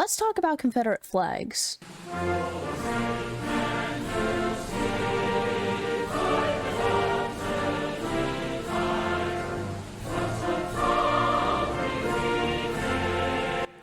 let's talk about Confederate flags.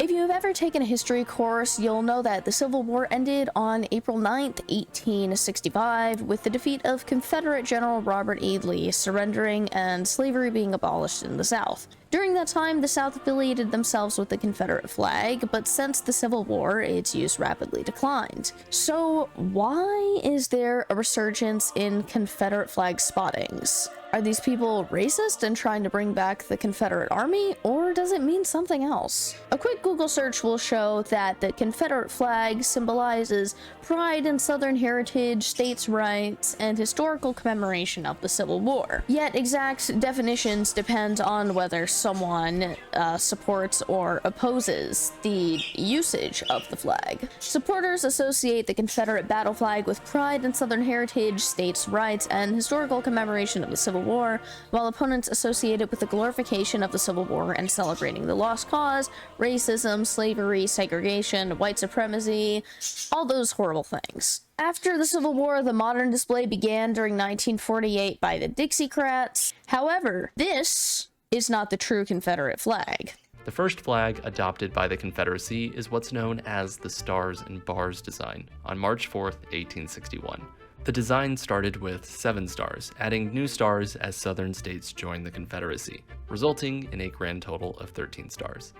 If you have ever taken a history course, you'll know that the Civil War ended on April 9th, 1865, with the defeat of Confederate General Robert E. Lee surrendering and slavery being abolished in the South. During that time, the South affiliated themselves with the Confederate flag, but since the Civil War, its use rapidly declined. So why is there a resurgence in Confederate flag spottings? Are these people racist and trying to bring back the Confederate Army, or does it mean something else? A quick Google search will show that the Confederate flag symbolizes pride in Southern heritage, states' rights, and historical commemoration of the Civil War. Yet exact definitions depend on whether someone supports or opposes the usage of the flag. Supporters associate the Confederate battle flag with pride in Southern heritage, states' rights, and historical commemoration of the Civil War, while opponents associate it with the glorification of the Civil War and celebrating the lost cause, racism, slavery, segregation, white supremacy, all those horrible things. After the Civil War, the modern display began during 1948 by the Dixiecrats. However, this is not the true Confederate flag. The first flag adopted by the Confederacy is what's known as the Stars and Bars design on March 4th, 1861. The design started with 7 stars, adding new stars as Southern states joined the Confederacy, resulting in a grand total of 13 stars.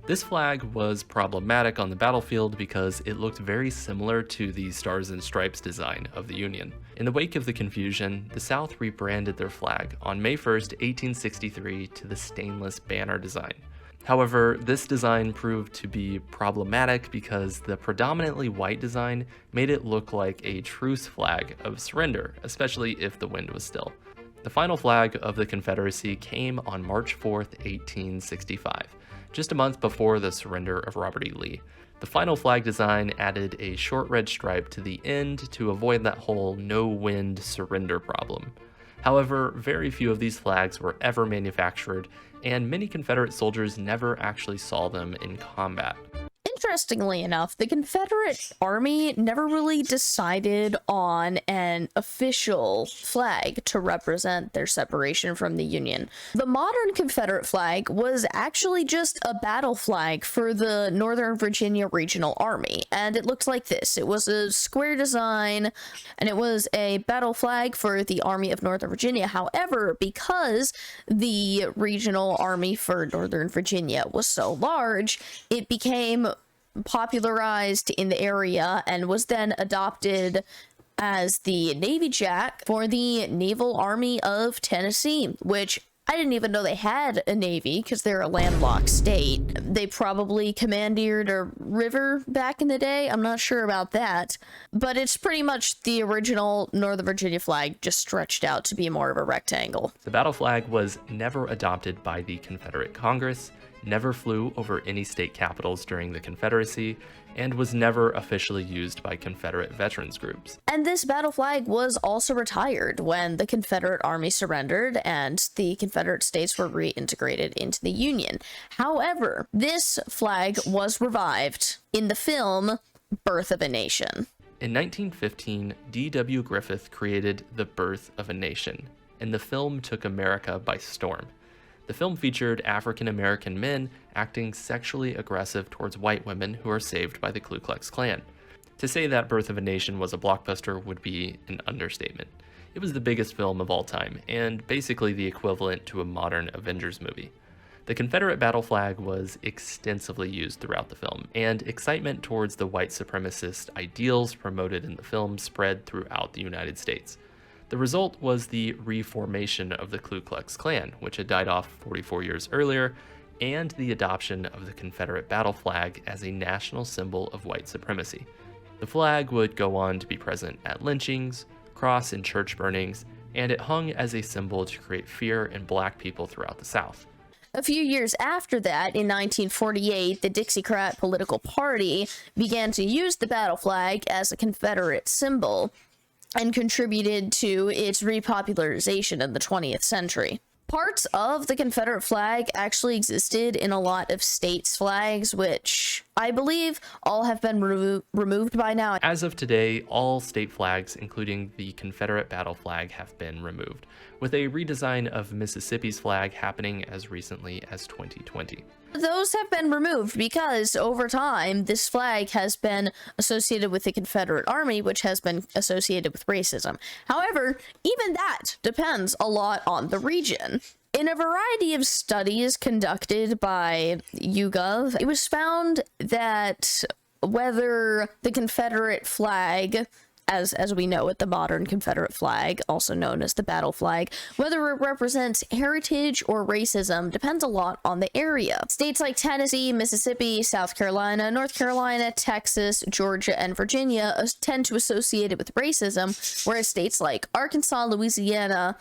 This flag was problematic on the battlefield because it looked very similar to the Stars and Stripes design of the Union. In the wake of the confusion, the South rebranded their flag on May 1st, 1863 to the stainless banner design. However, this design proved to be problematic because the predominantly white design made it look like a truce flag of surrender, especially if the wind was still. The final flag of the Confederacy came on March 4th, 1865, just a month before the surrender of Robert E. Lee. The final flag design added a short red stripe to the end to avoid that whole no-wind surrender problem. However, very few of these flags were ever manufactured, and many Confederate soldiers never actually saw them in combat. Interestingly enough, the Confederate Army never really decided on an official flag to represent their separation from the Union. The modern Confederate flag was actually just a battle flag for the Northern Virginia Regional Army, and it looked like this. It was a square design, and it was a battle flag for the Army of Northern Virginia. However, because the Regional Army for Northern Virginia was so large, it became popularized in the area and was then adopted as the Navy Jack for the Naval Army of Tennessee, which I didn't even know they had a navy because they're a landlocked state. They probably commandeered a river back in the day. I'm not sure about that, but it's pretty much the original Northern Virginia flag, just stretched out to be more of a rectangle. The battle flag was never adopted by the Confederate Congress, never flew over any state capitals during the Confederacy, and was never officially used by Confederate veterans groups. And this battle flag was also retired when the Confederate Army surrendered and the Confederate States were reintegrated into the Union. However, this flag was revived in the film Birth of a Nation. In 1915, D.W. Griffith created The Birth of a Nation, and the film took America by storm. The film featured African-American men acting sexually aggressive towards white women who are saved by the Ku Klux Klan. To say that Birth of a Nation was a blockbuster would be an understatement. It was the biggest film of all time, and basically the equivalent to a modern Avengers movie. The Confederate battle flag was extensively used throughout the film, and excitement towards the white supremacist ideals promoted in the film spread throughout the United States. The result was the reformation of the Ku Klux Klan, which had died off 44 years earlier, and the adoption of the Confederate battle flag as a national symbol of white supremacy. The flag would go on to be present at lynchings, cross and church burnings, and it hung as a symbol to create fear in black people throughout the South. A few years after that, in 1948, the Dixiecrat political party began to use the battle flag as a Confederate symbol, and contributed to its repopularization in the 20th century. Parts of the Confederate flag actually existed in a lot of states' flags, which I believe all have been removed by now. As of today, all state flags, including the Confederate battle flag, have been removed, with a redesign of Mississippi's flag happening as recently as 2020. Those have been removed because over time, this flag has been associated with the Confederate Army, which has been associated with racism. However, even that depends a lot on the region. In a variety of studies conducted by YouGov, it was found that whether the Confederate flag, as we know it, the modern Confederate flag, also known as the battle flag, whether it represents heritage or racism depends a lot on the area. States like Tennessee, Mississippi, South Carolina, North Carolina, Texas, Georgia, and Virginia tend to associate it with racism, whereas states like Arkansas, Louisiana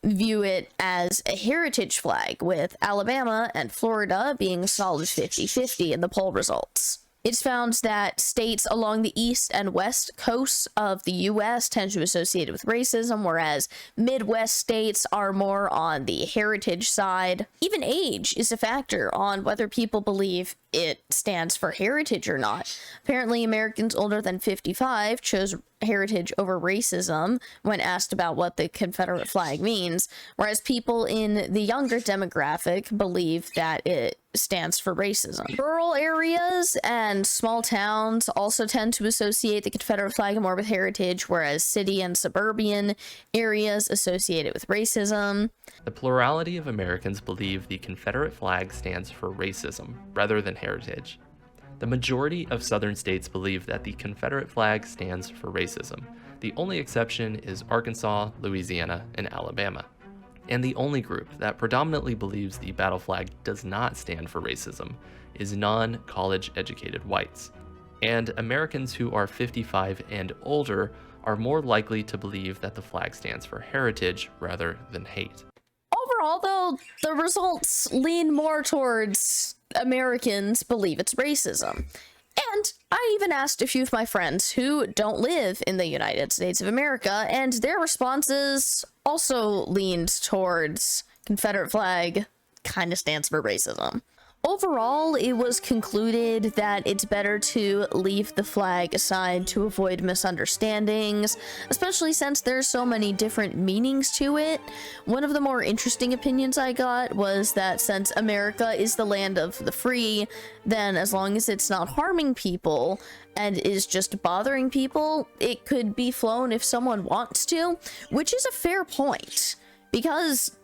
view it as a heritage flag, with Alabama and Florida being a solid 50-50 in the poll results. It's found that states along the east and west coasts of the U.S. tend to associate it with racism, whereas Midwest states are more on the heritage side. Even age is a factor on whether people believe it stands for heritage or not. Apparently, Americans older than 55 chose heritage over racism when asked about what the Confederate flag means, whereas people in the younger demographic believe that it stands for racism. Rural areas and small towns also tend to associate the Confederate flag more with heritage, whereas city and suburban areas associate it with racism. The plurality of Americans believe the Confederate flag stands for racism rather than heritage. The majority of southern states believe that the Confederate flag stands for racism. The only exception is Arkansas, Louisiana, and Alabama. And the only group that predominantly believes the battle flag does not stand for racism is non-college educated whites. And Americans who are 55 and older are more likely to believe that the flag stands for heritage rather than hate. Overall, though, the results lean more towards Americans believe it's racism. And I even asked a few of my friends who don't live in the United States of America, and their responses also leaned towards Confederate flag kind of stands for racism. Overall, it was concluded that it's better to leave the flag aside to avoid misunderstandings, especially since there's so many different meanings to it. One of the more interesting opinions I got was that since America is the land of the free, then as long as it's not harming people and is just bothering people, it could be flown if someone wants to, which is a fair point, because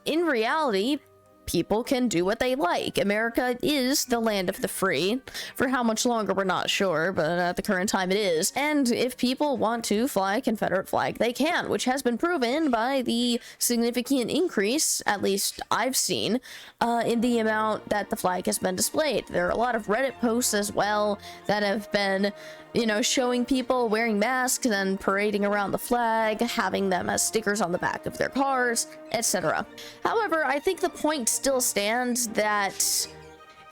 in reality, people can do what they like. America is the land of the free. For how much longer, we're not sure, but at the current time it is. And if people want to fly a Confederate flag, they can, which has been proven by the significant increase, at least I've seen, in the amount that the flag has been displayed. There are a lot of Reddit posts as well that have been, showing people wearing masks and parading around the flag, having them as stickers on the back of their cars, etc. However, I think the point still stands that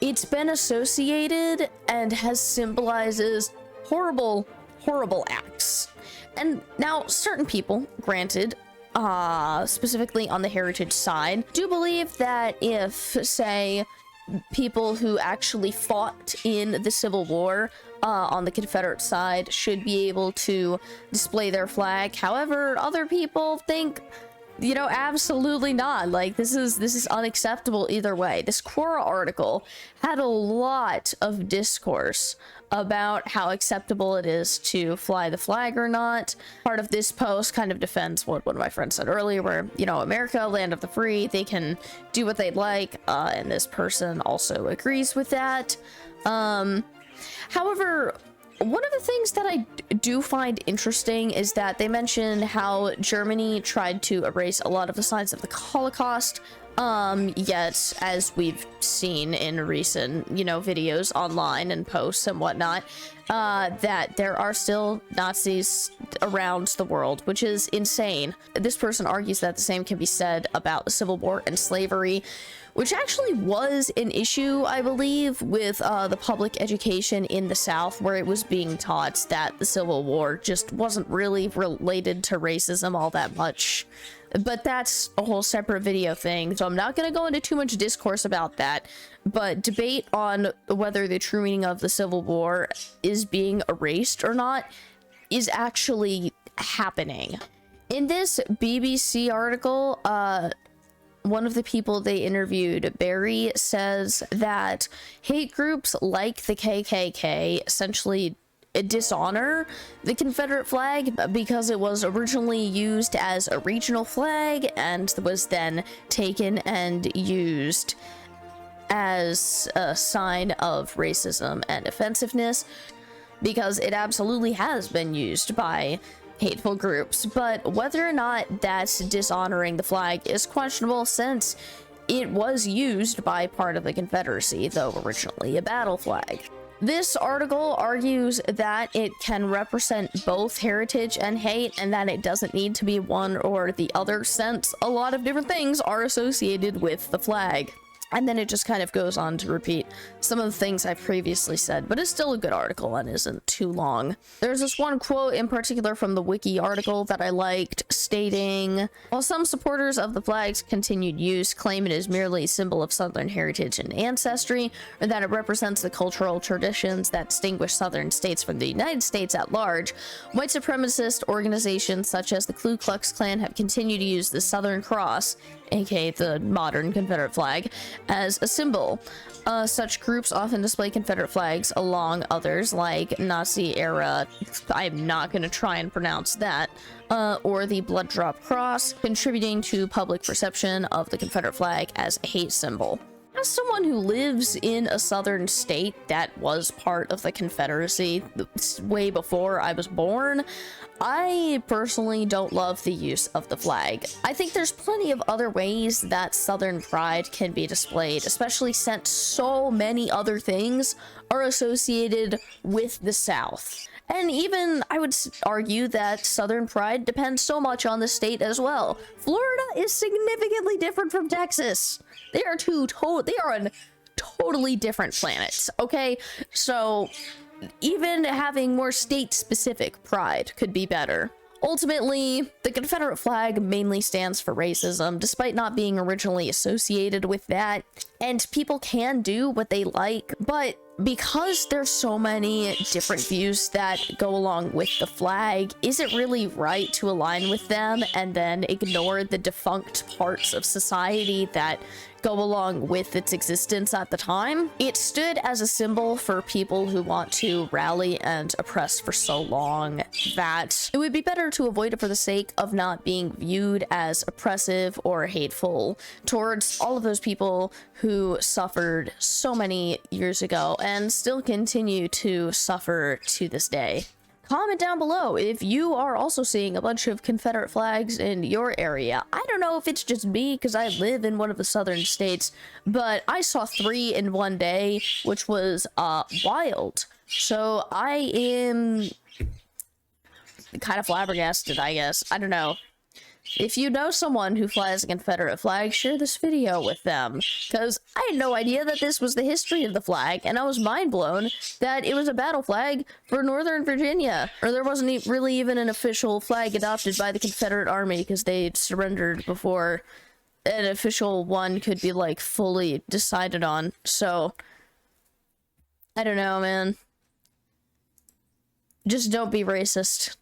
it's been associated and has symbolizes horrible, horrible acts. And now, certain people, granted, specifically on the heritage side, do believe that if, say, people who actually fought in the Civil War on the Confederate side should be able to display their flag. However, other people think, absolutely not. Like, this is unacceptable either way. This Quora article had a lot of discourse about how acceptable it is to fly the flag or not. Part of this post kind of defends what one of my friends said earlier, where, America, land of the free, they can do what they'd like, and this person also agrees with that. However, one of the things that I do find interesting is that they mention how Germany tried to erase a lot of the signs of the Holocaust, yet, as we've seen in recent, videos online and posts and whatnot, that there are still Nazis around the world, which is insane. This person argues that the same can be said about the Civil War and slavery, which actually was an issue, I believe, with the public education in the South, where it was being taught that the Civil War just wasn't really related to racism all that much. But that's a whole separate video thing, so I'm not going to go into too much discourse about that. But debate on whether the true meaning of the Civil War is being erased or not is actually happening. In this BBC article, one of the people they interviewed, Barry, says that hate groups like the KKK essentially dishonor the Confederate flag because it was originally used as a regional flag and was then taken and used as a sign of racism and offensiveness, because it absolutely has been used by hateful groups. But whether or not that's dishonoring the flag is questionable, since it was used by part of the Confederacy, though originally a battle flag. This article argues that it can represent both heritage and hate, and that it doesn't need to be one or the other, since a lot of different things are associated with the flag. And then it just kind of goes on to repeat some of the things I've previously said, but it's still a good article and isn't too long. There's this one quote in particular from the wiki article that I liked, stating, while some supporters of the flag's continued use claim it is merely a symbol of Southern heritage and ancestry, or that it represents the cultural traditions that distinguish Southern states from the United States at large, white supremacist organizations such as the Ku Klux Klan have continued to use the Southern Cross, aka the modern Confederate flag, as a symbol. Such groups often display Confederate flags along others like Nazi era, I'm not going to try and pronounce that, or the blood drop cross, contributing to public perception of the Confederate flag as a hate symbol. As someone who lives in a southern state that was part of the Confederacy way before I was born, I personally don't love the use of the flag. I think there's plenty of other ways that Southern pride can be displayed, especially since so many other things are associated with the South. And even, I would argue that Southern pride depends so much on the state as well. Florida is significantly different from Texas. They are on totally different planets, okay? So even having more state-specific pride could be better. Ultimately, the Confederate flag mainly stands for racism, despite not being originally associated with that, and people can do what they like, but because there's so many different views that go along with the flag, is it really right to align with them and then ignore the defunct parts of society that go along with its existence at the time? It stood as a symbol for people who want to rally and oppress for so long that it would be better to avoid it for the sake of not being viewed as oppressive or hateful towards all of those people who suffered so many years ago and still continue to suffer to this day. Comment down below if you are also seeing a bunch of Confederate flags in your area. I don't know if it's just me because I live in one of the southern states, but I saw 3 in one day, which was wild. So I am kind of flabbergasted, I guess. I don't know. If you know someone who flies a Confederate flag, share this video with them, because I had no idea that this was the history of the flag, and I was mind blown that it was a battle flag for Northern Virginia, or there wasn't really even an official flag adopted by the Confederate Army because they surrendered before an official one could be like fully decided on. So I don't know, man. Just don't be racist.